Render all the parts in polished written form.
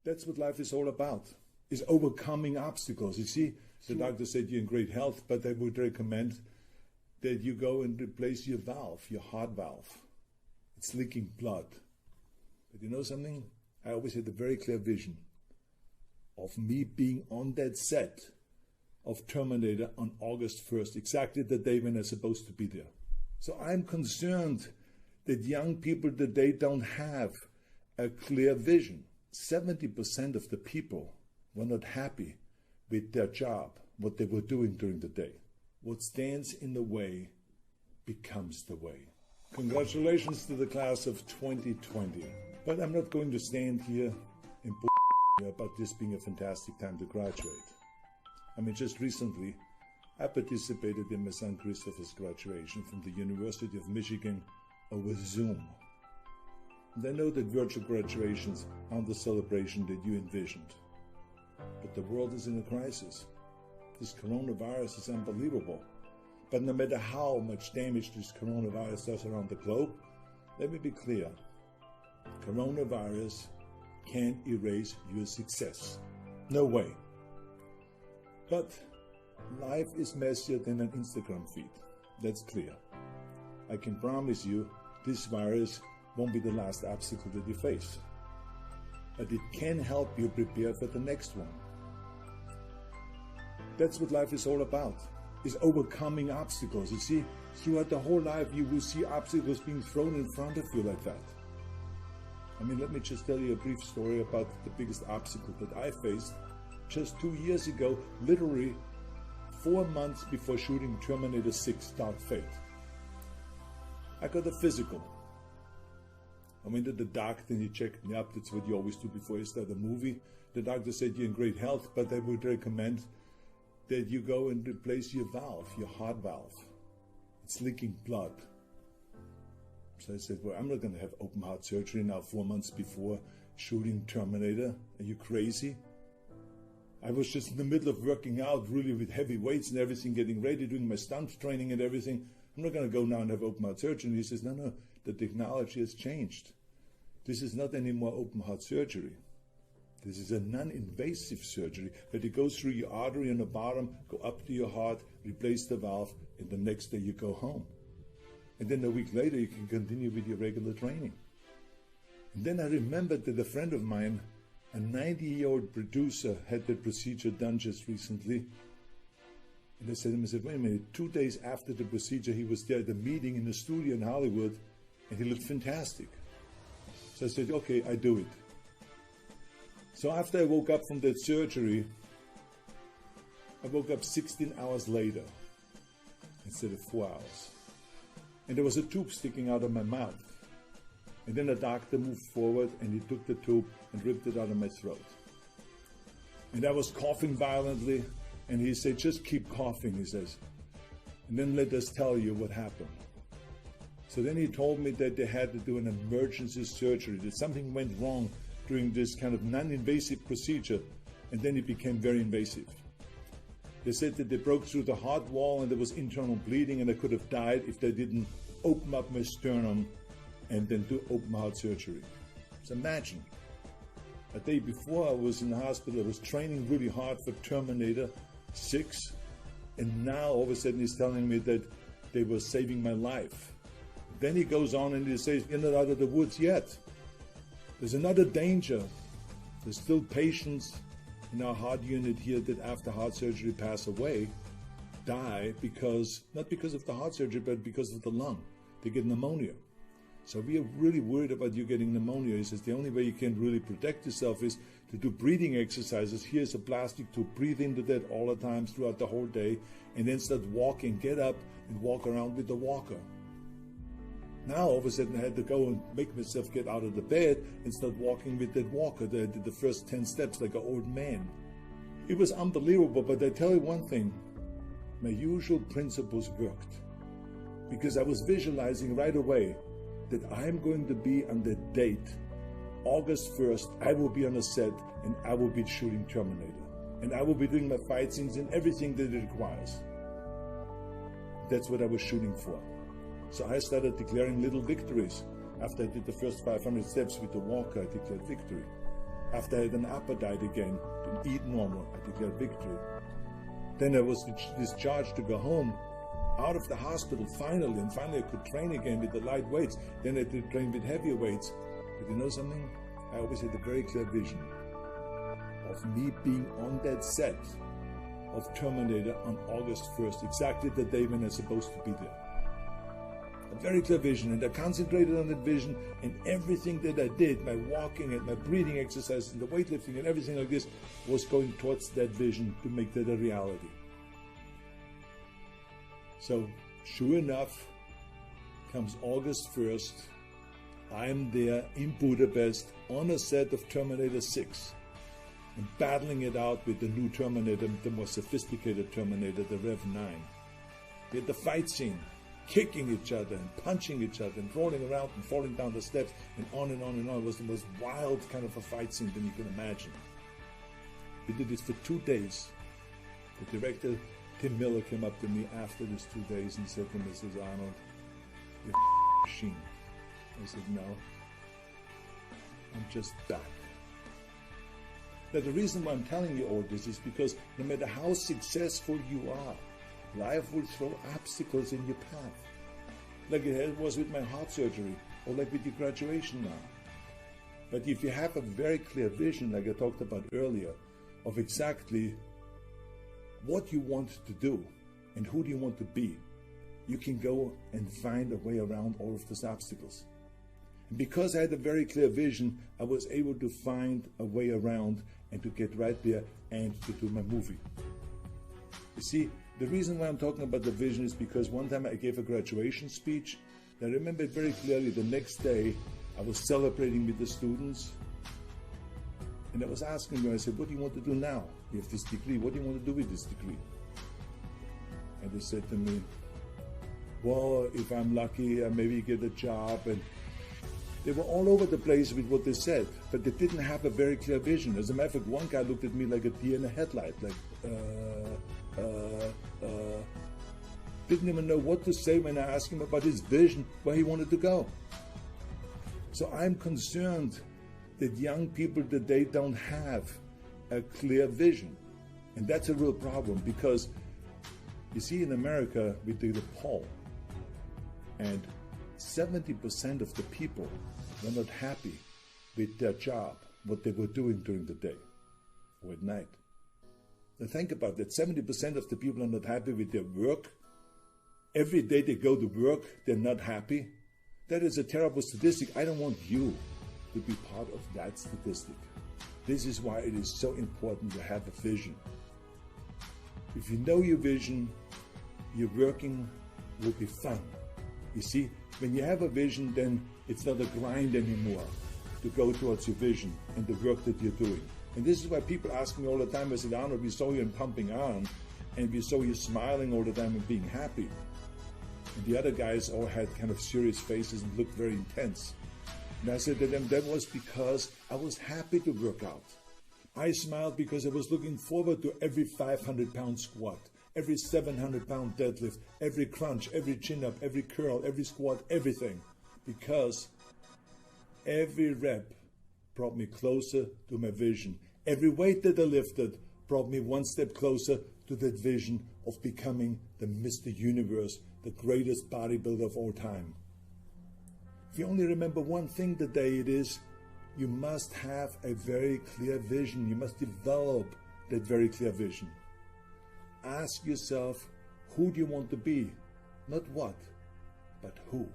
That's what life is all about, is overcoming obstacles. You see, the doctor said you're in great health, but I would recommend that you go and replace your valve, your heart valve. It's leaking blood. But you know something? I always had a very clear vision of me being on that set of Terminator on August 1st, exactly the day when I'm supposed to be there. So I'm concerned that young people today don't have a clear vision. 70% of the people were not happy with their job, what they were doing during the day. What stands in the way becomes the way. Congratulations to the class of 2020. But I'm not going to stand here and about this being a fantastic time to graduate. I mean, just recently, I participated in my son Christopher's graduation from the University of Michigan over Zoom. And I know that virtual graduations aren't the celebration that you envisioned. But the world is in a crisis. This coronavirus is unbelievable. But no matter how much damage this coronavirus does around the globe, let me be clear. Coronavirus can't erase your success. No way. But life is messier than an Instagram feed. That's clear. I can promise you this virus won't be the last obstacle that you face. But it can help you prepare for the next one. That's what life is all about, is overcoming obstacles. You see, throughout the whole life you will see obstacles being thrown in front of you like that. I mean, let me just tell you a brief story about the biggest obstacle that I faced just 2 years ago, literally 4 months before shooting Terminator 6 Dark Fate. I got a physical. I went to the doctor and he checked me up. That's what you always do before you start a movie. The doctor said you're in great health, but I would recommend that you go and replace your valve, your heart valve. It's leaking blood. So I said, well, I'm not going to have open heart surgery now 4 months before shooting Terminator. Are you crazy? I was just in the middle of working out really with heavy weights and everything, getting ready, doing my stunt training and everything. I'm not going to go now and have open heart surgery. And he says, no, the technology has changed. This is not anymore open heart surgery. This is a non-invasive surgery, but it goes through your artery on the bottom, go up to your heart, replace the valve, and the next day you go home. And then a week later you can continue with your regular training. And then I remembered that a friend of mine, a 90-year-old producer, had that procedure done just recently. And I said to him, wait a minute, 2 days after the procedure he was there at a meeting in the studio in Hollywood, and he looked fantastic. So I said, okay, I do it. So after I woke up from that surgery, I woke up 16 hours later instead of 4 hours. And there was a tube sticking out of my mouth. And then the doctor moved forward and he took the tube and ripped it out of my throat. And I was coughing violently, and he said, just keep coughing, he says. And then let us tell you what happened. So then he told me that they had to do an emergency surgery, that something went wrong during this kind of non-invasive procedure, and then it became very invasive. They said that they broke through the heart wall and there was internal bleeding, and I could have died if they didn't open up my sternum and then do open heart surgery. So imagine, a day before I was in the hospital, I was training really hard for Terminator 6, and now all of a sudden he's telling me that they were saving my life. Then he goes on and he says, you're not out of the woods yet. There's another danger. There's still patients in our heart unit here that after heart surgery pass away, die because, not because of the heart surgery, but because of the lung. They get pneumonia. So we are really worried about you getting pneumonia. He says the only way you can really protect yourself is to do breathing exercises. Here's a plastic tube, breathe into that all the time throughout the whole day, and then start walking, get up and walk around with the walker. Now all of a sudden I had to go and make myself get out of the bed and start walking with that walker. I did the first 10 steps like an old man. It was unbelievable, but I tell you one thing, my usual principles worked. Because I was visualizing right away that I'm going to be on the date, August 1st, I will be on a set and I will be shooting Terminator. And I will be doing my fight scenes and everything that it requires. That's what I was shooting for. So I started declaring little victories. After I did the first 500 steps with the walker, I declared victory. After I had an appetite again, to eat normal, I declared victory. Then I was discharged to go home, out of the hospital finally, and finally I could train again with the light weights. Then I did train with heavier weights. But you know something? I always had a very clear vision of me being on that set of Terminator on August 1st, exactly the day when I was supposed to be there. A very clear vision, and I concentrated on that vision, and everything that I did, my walking and my breathing exercises and the weightlifting and everything like this, was going towards that vision to make that a reality. So, sure enough, comes August 1st, I'm there in Budapest on a set of Terminator 6 and battling it out with the new Terminator, the more sophisticated Terminator, the Rev 9. We had the fight scene, kicking each other and punching each other and rolling around and falling down the steps and on and on and on. It was the most wild kind of a fight scene than you can imagine. We did this for 2 days. The director, Tim Miller, came up to me after these 2 days and said to me, says, Arnold, you're a machine. I said, no, I'm just back. Now the reason why I'm telling you all this is because no matter how successful you are, life will throw obstacles in your path. Like it was with my heart surgery, or like with your graduation now. But if you have a very clear vision, like I talked about earlier, of exactly what you want to do and who do you want to be, you can go and find a way around all of those obstacles. And because I had a very clear vision, I was able to find a way around and to get right there and to do my movie. You see, the reason why I'm talking about the vision is because one time I gave a graduation speech. I remember it very clearly. The next day, I was celebrating with the students. And I was asking them, I said, what do you want to do now? You have this degree. What do you want to do with this degree? And they said to me, well, if I'm lucky, I maybe get a job. And they were all over the place with what they said, but they didn't have a very clear vision. As a matter of fact, one guy looked at me like a deer in a headlight, like, didn't even know what to say when I asked him about his vision, where he wanted to go. So I'm concerned that young people today don't have a clear vision. And that's a real problem because, you see, in America, we did a poll, and 70% of the people were not happy with their job, what they were doing during the day or at night. Now think about that. 70% of the people are not happy with their work. Every day they go to work, they're not happy. That is a terrible statistic. I don't want you to be part of that statistic. This is why it is so important to have a vision. If you know your vision, your working will be fun. You see, when you have a vision, then it's not a grind anymore to go towards your vision and the work that you're doing. And this is why people ask me all the time, I said, Arnold, we saw you in Pumping Iron, and we saw you smiling all the time and being happy. And the other guys all had kind of serious faces and looked very intense. And I said to them, that was because I was happy to work out. I smiled because I was looking forward to every 500-pound squat, every 700-pound deadlift, every crunch, every chin-up, every curl, every squat, everything. Because every rep brought me closer to my vision. Every weight that I lifted brought me one step closer to that vision of becoming the Mr. Universe, the greatest bodybuilder of all time. If you only remember one thing today, it is you must have a very clear vision. You must develop that very clear vision. Ask yourself, who do you want to be? Not what, but who.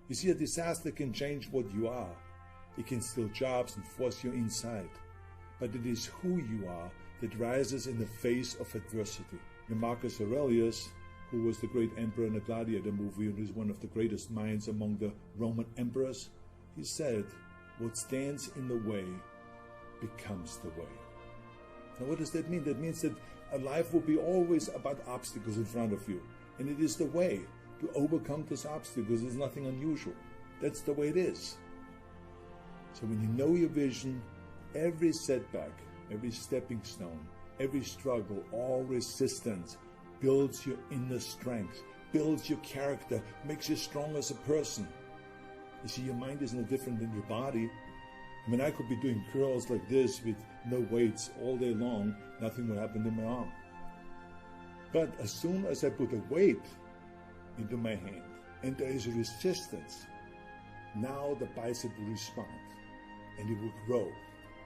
You see, a disaster can change what you are. It can steal jobs and force you inside. But it is who you are that rises in the face of adversity. And Marcus Aurelius, who was the great emperor in the Gladiator movie and is one of the greatest minds among the Roman emperors, he said, what stands in the way becomes the way. Now what does that mean? That means that a life will be always about obstacles in front of you. And it is the way to overcome those obstacles. There's nothing unusual. That's the way it is. So when you know your vision, every setback, every stepping stone, every struggle, all resistance builds your inner strength, builds your character, makes you strong as a person. You see, your mind is no different than your body. I mean, I could be doing curls like this with no weights all day long, nothing will happen to my arm. But as soon as I put a weight into my hand and there is a resistance, now the bicep will respond and it will grow,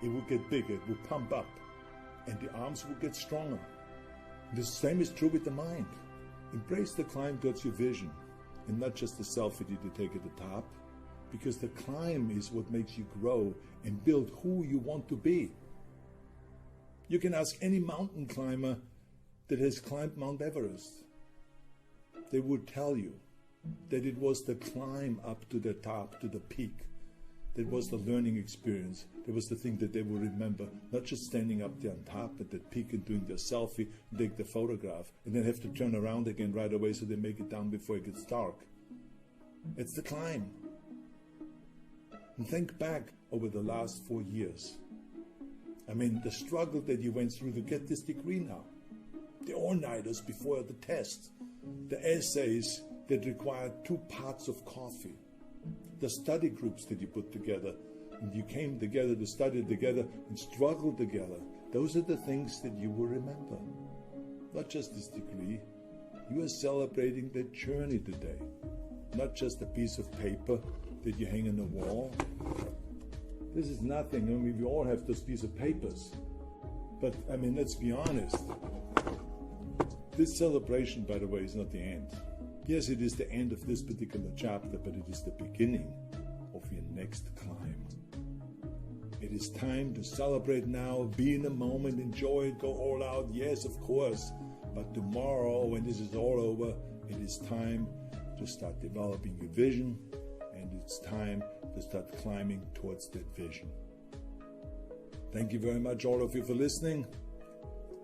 it will get bigger, it will pump up, and the arms will get stronger. The same is true with the mind. Embrace the climb towards your vision and not just the selfie that you take at the top, because the climb is what makes you grow and build who you want to be. You can ask any mountain climber that has climbed Mount Everest. They would tell you that it was the climb up to the top, to the peak, that was the learning experience. That was the thing that they will remember, not just standing up there on top at that peak and doing their selfie, and take the photograph, and then have to turn around again right away so they make it down before it gets dark. It's the climb. And think back over the last 4 years. I mean, the struggle that you went through to get this degree now. The all-nighters before the test. The essays that required 2 pots of coffee. The study groups that you put together. And you came together to study together and struggle together. Those are the things that you will remember. Not just this degree. You are celebrating the journey today. Not just a piece of paper that you hang on the wall. This is nothing. I mean, we all have those pieces of papers. But, I mean, let's be honest. This celebration, by the way, is not the end. Yes, it is the end of this particular chapter, but it is the beginning of your next climb. It is time to celebrate now, be in the moment, enjoy it, go all out. Yes, of course. But tomorrow, when this is all over, it is time to start developing your vision, and it's time to start climbing towards that vision. Thank you very much, all of you, for listening.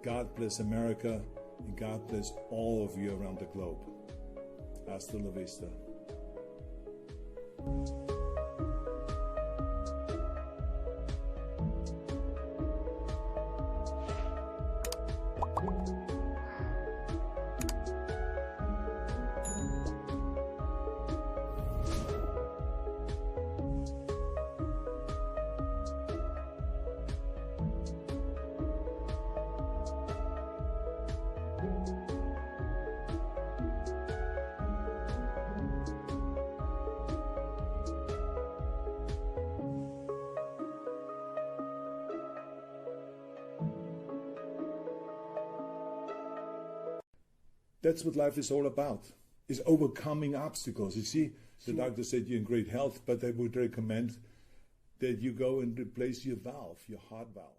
God bless America, and God bless all of you around the globe. Hasta la vista. That's what life is all about, is overcoming obstacles. You see, the doctor said you're in great health, but I would recommend that you go and replace your valve, your heart valve.